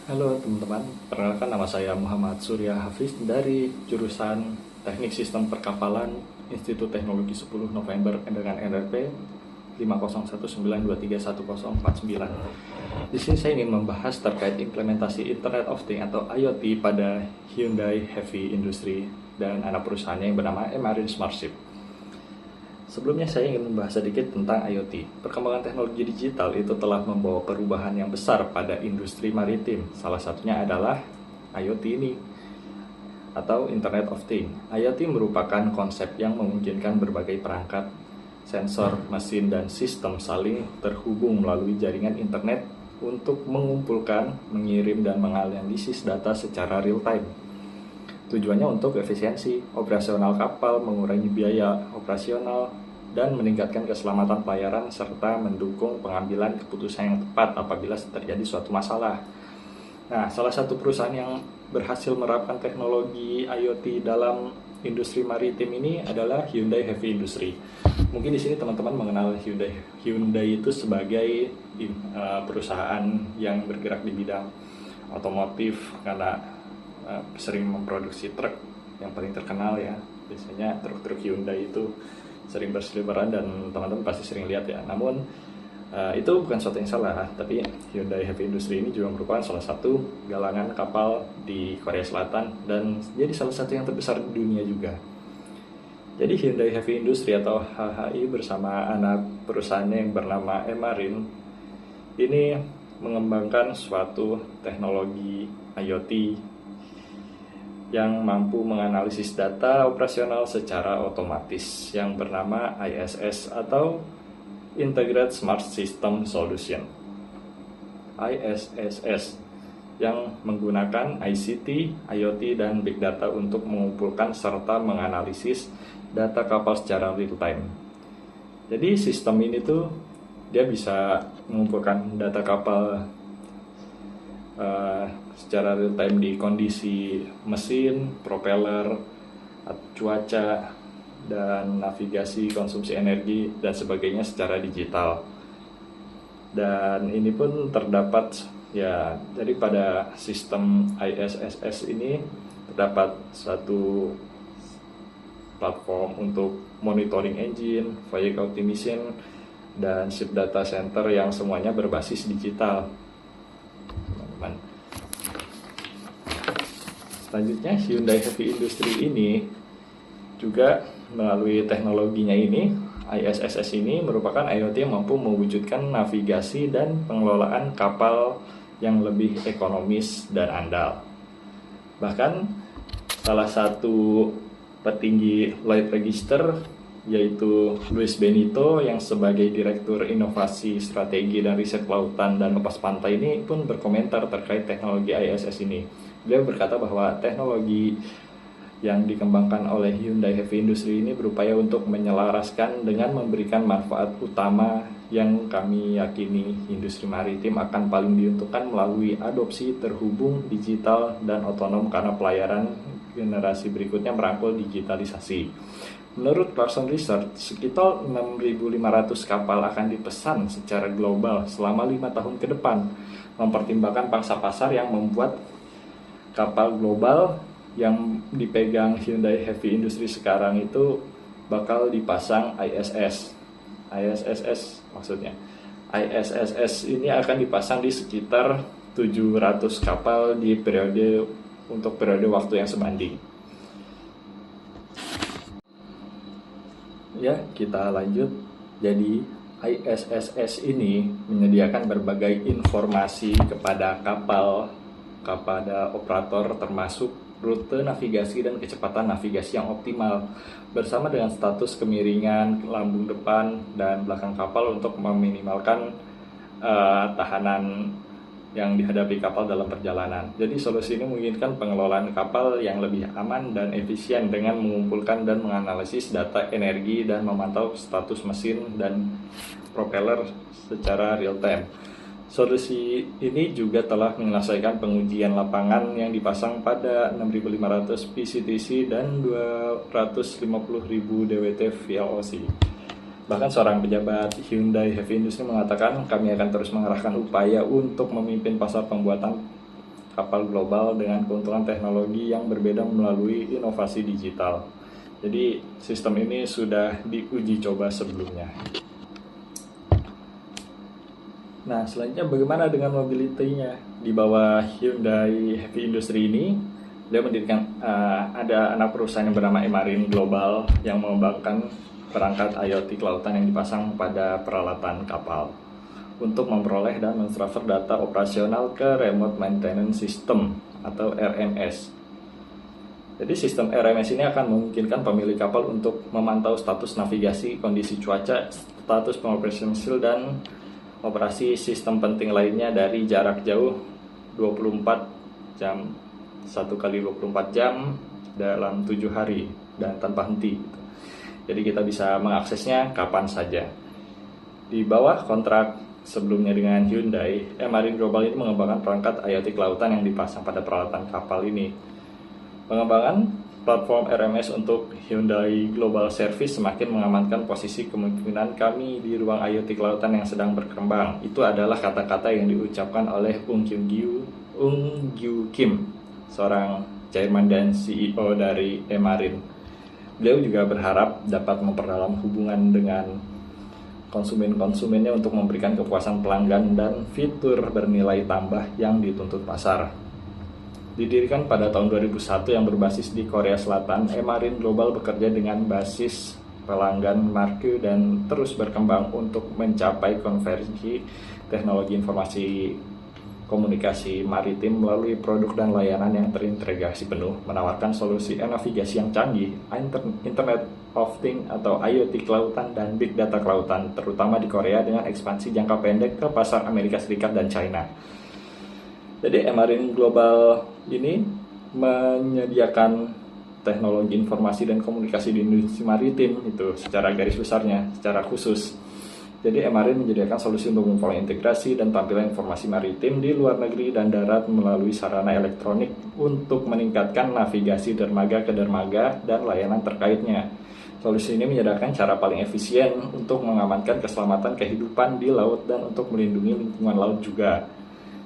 Halo teman-teman, perkenalkan nama saya Muhammad Surya Hafiz dari jurusan Teknik Sistem Perkapalan Institut Teknologi 10 November dengan NRP 50192310049. Di sini saya ingin membahas terkait implementasi Internet of Things atau IoT pada Hyundai Heavy Industry dan anak perusahaannya yang bernama Emarin Smartship. Sebelumnya saya ingin membahas sedikit tentang IoT. Perkembangan teknologi digital itu telah membawa perubahan yang besar pada industri maritim. Salah satunya adalah IoT ini, atau Internet of Things. IoT merupakan konsep yang memungkinkan berbagai perangkat, sensor, mesin, dan sistem saling terhubung melalui jaringan internet untuk mengumpulkan, mengirim, dan menganalisis data secara real-time. Tujuannya untuk efisiensi operasional kapal, mengurangi biaya operasional, dan meningkatkan keselamatan pelayaran serta mendukung pengambilan keputusan yang tepat apabila terjadi suatu masalah. Nah, salah satu perusahaan yang berhasil menerapkan teknologi IoT dalam industri maritim ini adalah Hyundai Heavy Industry. Mungkin di sini teman-teman mengenal Hyundai. Hyundai itu sebagai perusahaan yang bergerak di bidang otomotif karena sering memproduksi truk yang paling terkenal ya. Biasanya truk-truk Hyundai itu sering berseliweran dan teman-teman pasti sering lihat ya. Namun itu bukan sesuatu yang salah, tapi Hyundai Heavy Industry ini juga merupakan salah satu galangan kapal di Korea Selatan dan jadi salah satu yang terbesar di dunia juga. Jadi Hyundai Heavy Industry atau HHI bersama anak perusahaannya yang bernama Emarin ini mengembangkan suatu teknologi IoT yang mampu menganalisis data operasional secara otomatis yang bernama ISS atau Integrated Smart System Solution. ISSS yang menggunakan ICT, IoT, dan Big Data untuk mengumpulkan serta menganalisis data kapal secara real time. Jadi sistem ini tuh dia bisa mengumpulkan data kapal secara real time di kondisi mesin, propeller, cuaca, dan navigasi, konsumsi energi, dan sebagainya secara digital. Dan ini pun terdapat ya, jadi pada sistem ISSS ini terdapat satu platform untuk monitoring engine, vehicle optimization, dan ship data center yang semuanya berbasis digital. Teman-teman. Selanjutnya Hyundai Heavy Industry ini juga melalui teknologinya ini, ISSS ini merupakan IoT yang mampu mewujudkan navigasi dan pengelolaan kapal yang lebih ekonomis dan andal. Bahkan salah satu petinggi Lloyd's Register yaitu Luis Benito yang sebagai Direktur Inovasi Strategi dan Riset Kelautan dan Lepas Pantai ini pun berkomentar terkait teknologi ISS ini. Beliau berkata bahwa teknologi yang dikembangkan oleh Hyundai Heavy Industry ini berupaya untuk menyelaraskan dengan memberikan manfaat utama yang kami yakini industri maritim akan paling diuntungkan melalui adopsi terhubung digital dan otonom karena pelayaran generasi berikutnya merangkul digitalisasi. Menurut Clarkson Research, sekitar 6.500 kapal akan dipesan secara global selama 5 tahun ke depan, mempertimbangkan pangsa pasar yang membuat kapal global yang dipegang Hyundai Heavy Industry sekarang itu bakal dipasang ISS. ISSS maksudnya. ISSS ini akan dipasang di sekitar 700 kapal di untuk periode waktu yang sebanding. Ya, kita lanjut. Jadi ISSS ini menyediakan berbagai informasi kepada kapal, kepada operator termasuk rute navigasi dan kecepatan navigasi yang optimal bersama dengan status kemiringan lambung depan dan belakang kapal untuk meminimalkan tahanan yang dihadapi kapal dalam perjalanan. Jadi solusi ini memungkinkan pengelolaan kapal yang lebih aman dan efisien dengan mengumpulkan dan menganalisis data energi dan memantau status mesin dan propeller secara real time. Solusi ini juga telah menyelesaikan pengujian lapangan yang dipasang pada 6.500 PCTC dan 250.000 DWT VLOC. Bahkan seorang pejabat Hyundai Heavy Industry mengatakan, kami akan terus mengerahkan upaya untuk memimpin pasar pembuatan kapal global dengan keuntungan teknologi yang berbeda melalui inovasi digital. Jadi sistem ini sudah diuji coba sebelumnya. Nah, selanjutnya bagaimana dengan mobility-nya? Di bawah Hyundai Heavy Industry ini, dia mendirikan ada anak perusahaan yang bernama Emarine Global yang mengembangkan perangkat IoT kelautan yang dipasang pada peralatan kapal untuk memperoleh dan mentransfer data operasional ke Remote Maintenance System atau RMS. Jadi sistem RMS ini akan memungkinkan pemilik kapal untuk memantau status navigasi, kondisi cuaca, status pengoperasian mesin, dan operasi sistem penting lainnya dari jarak jauh 24 jam 1 kali 24 jam dalam 7 hari dan tanpa henti. Jadi kita bisa mengaksesnya kapan saja. Di bawah kontrak sebelumnya dengan Hyundai, Emarine Global ini mengembangkan perangkat IoT kelautan yang dipasang pada peralatan kapal ini. Pengembangan platform RMS untuk Hyundai Global Service semakin mengamankan posisi kemungkinan kami di ruang IoT kelautan yang sedang berkembang. Itu adalah kata-kata yang diucapkan oleh Ung Gyu Kim, seorang chairman dan CEO dari Emarine. Beliau juga berharap dapat memperdalam hubungan dengan konsumen-konsumennya untuk memberikan kepuasan pelanggan dan fitur bernilai tambah yang dituntut pasar. Didirikan pada tahun 2001 yang berbasis di Korea Selatan, Emarine Global bekerja dengan basis pelanggan marque dan terus berkembang untuk mencapai konversi teknologi informasi komunikasi maritim melalui produk dan layanan yang terintegrasi penuh, menawarkan solusi navigasi yang canggih, Internet of Things atau IoT kelautan dan Big Data kelautan, terutama di Korea dengan ekspansi jangka pendek ke pasar Amerika Serikat dan China. Jadi Emarine Global ini menyediakan teknologi informasi dan komunikasi di industri maritim itu secara garis besarnya, secara khusus. Jadi Emarine menyediakan solusi untuk memperoleh integrasi dan tampilan informasi maritim di luar negeri dan darat melalui sarana elektronik untuk meningkatkan navigasi dermaga ke dermaga dan layanan terkaitnya. Solusi ini menyediakan cara paling efisien untuk mengamankan keselamatan kehidupan di laut dan untuk melindungi lingkungan laut juga.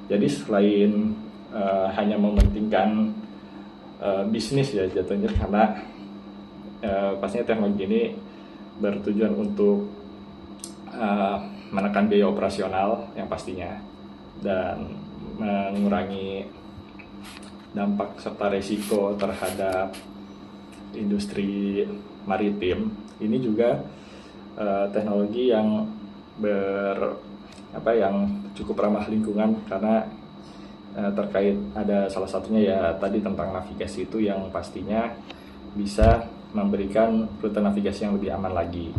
Jadi selain hanya mementingkan bisnis ya jatuhnya, karena pastinya teknologi ini bertujuan untuk menekan biaya operasional yang pastinya dan mengurangi dampak serta resiko terhadap industri maritim. Ini juga teknologi yang yang cukup ramah lingkungan karena terkait ada salah satunya ya tadi tentang navigasi itu yang pastinya bisa memberikan rute navigasi yang lebih aman lagi.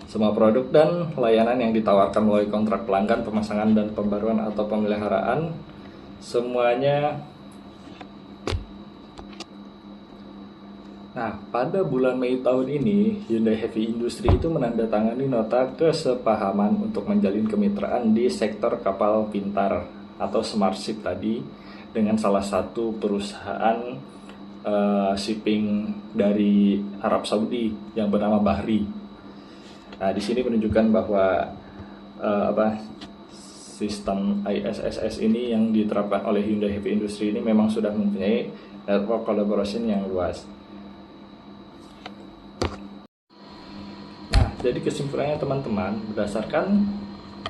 Semua produk dan layanan yang ditawarkan melalui kontrak pelanggan, pemasangan dan pembaruan atau pemeliharaan semuanya. Nah, pada bulan Mei tahun ini, Hyundai Heavy Industry itu menandatangani nota kesepahaman untuk menjalin kemitraan di sektor kapal pintar atau smart ship tadi dengan salah satu perusahaan shipping dari Arab Saudi yang bernama Bahri. Nah, di sini menunjukkan bahwa sistem ISSS ini yang diterapkan oleh Hyundai Heavy Industry ini memang sudah mempunyai network collaboration yang luas. Jadi kesimpulannya teman-teman, berdasarkan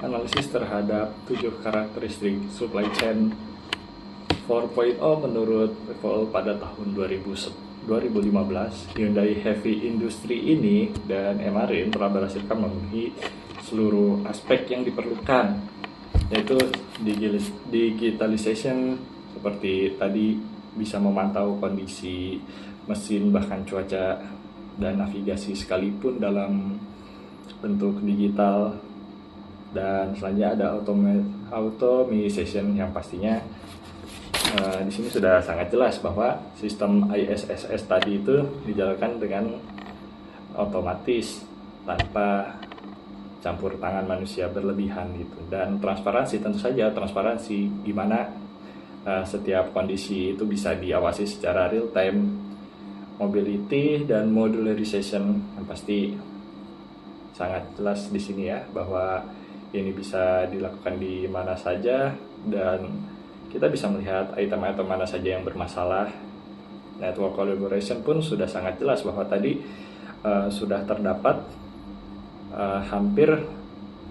analisis terhadap 7 karakteristik supply chain 4.0 menurut Vol pada tahun 2015, Hyundai Heavy Industry ini dan Emarine telah berhasil memenuhi seluruh aspek yang diperlukan, yaitu digitalization seperti tadi bisa memantau kondisi mesin bahkan cuaca dan navigasi sekalipun dalam bentuk digital, dan selanjutnya ada automation yang pastinya di sini sudah sangat jelas bahwa sistem ISSS tadi itu dijalankan dengan otomatis tanpa campur tangan manusia berlebihan gitu, dan transparansi tentu saja transparansi gimana setiap kondisi itu bisa diawasi secara real time, mobility dan modularization yang pasti sangat jelas di sini ya bahwa ini bisa dilakukan di mana saja dan kita bisa melihat item-item mana saja yang bermasalah. Network collaboration pun sudah sangat jelas bahwa tadi sudah terdapat hampir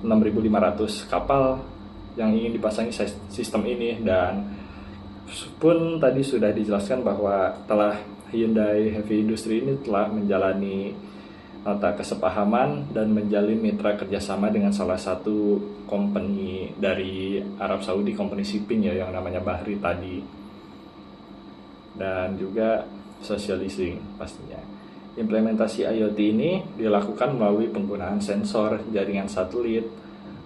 6.500 kapal yang ingin dipasangi sistem ini, dan pun tadi sudah dijelaskan bahwa telah Hyundai Heavy Industry ini telah menjalani nota kesepahaman dan menjalin mitra kerjasama dengan salah satu company dari Arab Saudi, company shipping ya, yang namanya Bahri tadi, dan juga social listening pastinya. Implementasi IoT ini dilakukan melalui penggunaan sensor, jaringan satelit,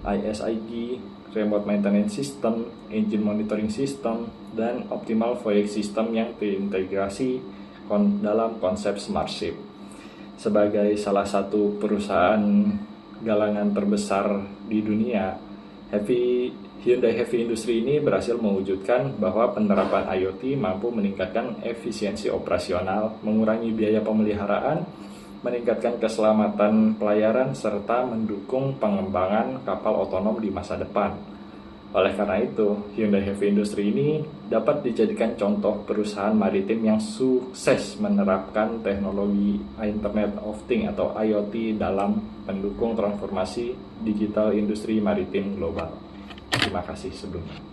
ISIG, remote maintenance system, engine monitoring system, dan optimal voyage system yang terintegrasi dalam konsep smart ship. Sebagai salah satu perusahaan galangan terbesar di dunia, Hyundai Heavy Industry ini berhasil mewujudkan bahwa penerapan IoT mampu meningkatkan efisiensi operasional, mengurangi biaya pemeliharaan, meningkatkan keselamatan pelayaran, serta mendukung pengembangan kapal otonom di masa depan. Oleh karena itu, Hyundai Heavy Industry ini dapat dijadikan contoh perusahaan maritim yang sukses menerapkan teknologi Internet of Things atau IoT dalam mendukung transformasi digital industri maritim global. Terima kasih sebelumnya.